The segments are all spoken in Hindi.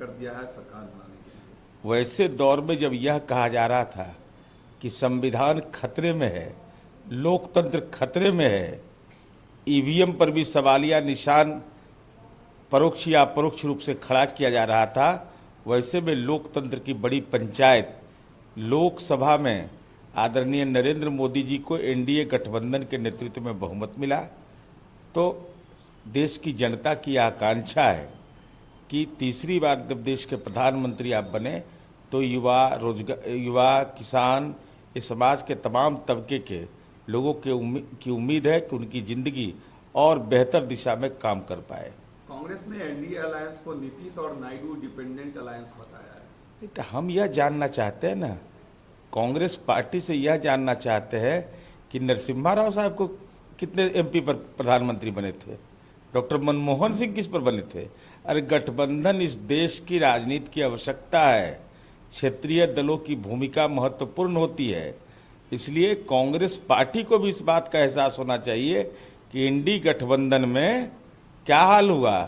कर दिया है सरकार बनाने के लिए। वैसे दौर में जब यह कहा जा रहा था कि संविधान खतरे में है, लोकतंत्र खतरे में है, ईवीएम पर भी सवालिया निशान परोक्ष या अपरोक्ष रूप से खड़ा किया जा रहा था, वैसे में लोकतंत्र की बड़ी पंचायत लोकसभा में आदरणीय नरेंद्र मोदी जी को एनडीए गठबंधन के नेतृत्व में बहुमत मिला। तो देश की जनता की आकांक्षा है कि तीसरी बार जब देश के प्रधानमंत्री आप बने तो युवा किसान, इस समाज के तमाम तबके के लोगों की उम्मीद है कि उनकी जिंदगी और बेहतर दिशा में काम कर पाए। कांग्रेस ने एनडीए अलायंस को नीतीश और नायडू डिपेंडेंट अलायंस बताया है। तो हम यह जानना चाहते हैं ना, कांग्रेस पार्टी से यह जानना चाहते हैं कि नरसिम्हा राव साहब को कितने एमपी पर प्रधानमंत्री बने थे, डॉक्टर मनमोहन सिंह किस पर बने थे। अरे गठबंधन इस देश की राजनीति की आवश्यकता है, क्षेत्रीय दलों की भूमिका महत्वपूर्ण होती है। इसलिए कांग्रेस पार्टी को भी इस बात का एहसास होना चाहिए कि इंडी गठबंधन में क्या हाल हुआ।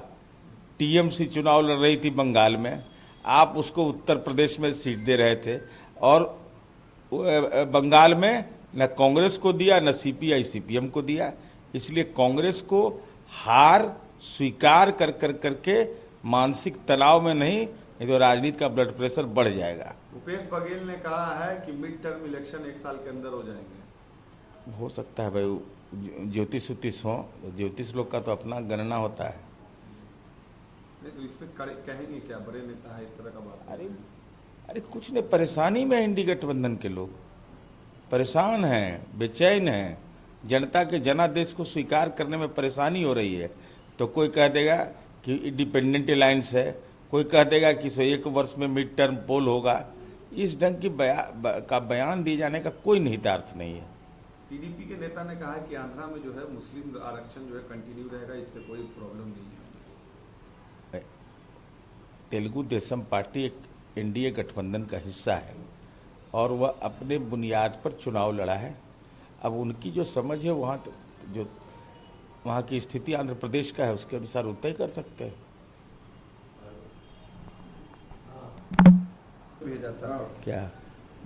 टीएमसी चुनाव लड़ रही थी बंगाल में, आप उसको उत्तर प्रदेश में सीट दे रहे थे और बंगाल में न कांग्रेस को दिया न सीपीआई सीपीएम को दिया। इसलिए कांग्रेस को हार स्वीकार कर करके मानसिक तनाव में नहीं तो राजनीति का ब्लड प्रेशर बढ़ जाएगा। भूपेश बघेल ने कहा है कि मिड टर्म इलेक्शन 1 साल के अंदर हो जाएंगे। हो सकता है भाई, ज्योतिष हो, ज्योतिष लोग का तो अपना गणना होता है। तो इसमें कहेंगे क्या, बड़े नेता है इस तरह का बात? अरे कुछ नहीं, परेशानी में इंडी गठबंधन के लोग परेशान हैं, बेचैन हैं, जनता के जनादेश को स्वीकार करने में परेशानी हो रही है। तो कोई कह देगा कि इंडिपेंडेंट अलायंस है, कोई कह देगा कि 1 वर्ष में मिड टर्म पोल होगा। इस ढंग की बयान दिए जाने का कोई निहितार्थ नहीं है। टीडीपी के नेता ने कहा है कि आंध्रा में जो है मुस्लिम आरक्षण जो है कंटिन्यू रहेगा, इससे कोई प्रॉब्लम नहीं है। तेलुगु देशम पार्टी एक एनडीए गठबंधन का हिस्सा है और वह अपने बुनियाद पर चुनाव लड़ा है। अब उनकी जो समझ है जो वहाँ की स्थिति आंध्र प्रदेश का है उसके अनुसार उतना ही कर सकते हैं। क्या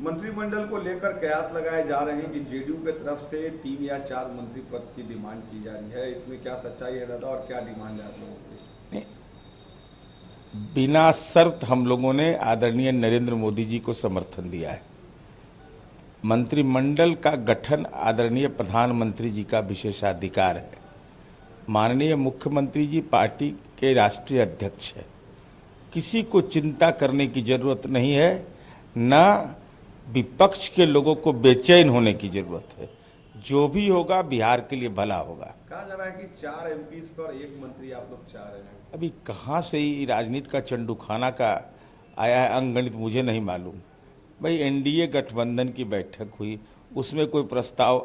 मंत्रिमंडल को लेकर कयास लगाए जा रहे हैं कि जेडीयू की तरफ से 3 या 4 मंत्री पद की डिमांड की जा रही है, इसमें क्या सच्चाई है दादा और क्या डिमांड है आप लोगों की? बिना शर्त हम लोगों ने आदरणीय नरेंद्र मोदी जी को समर्थन दिया है। मंत्रिमंडल का गठन आदरणीय प्रधानमंत्री जी का विशेषाधिकार है। माननीय मुख्यमंत्री जी पार्टी के राष्ट्रीय अध्यक्ष है, किसी को चिंता करने की जरूरत नहीं है, न विपक्ष के लोगों को बेचैन होने की जरूरत है। जो भी होगा बिहार के लिए भला होगा। कहा जा रहा है कि 4 एमपी पर 1 मंत्री आप लोग चाह रहे हैं। अभी कहाँ से ही राजनीति का चंडूखाना का आया है अंगणित मुझे नहीं मालूम। भाई एनडीए गठबंधन की बैठक हुई, उसमें कोई प्रस्ताव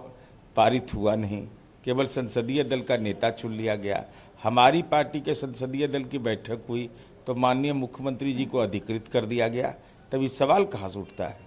पारित हुआ नहीं, केवल संसदीय दल का नेता चुन लिया गया। हमारी पार्टी के संसदीय दल की बैठक हुई तो माननीय मुख्यमंत्री जी को अधिकृत कर दिया गया, तभी सवाल कहाँ से उठता है।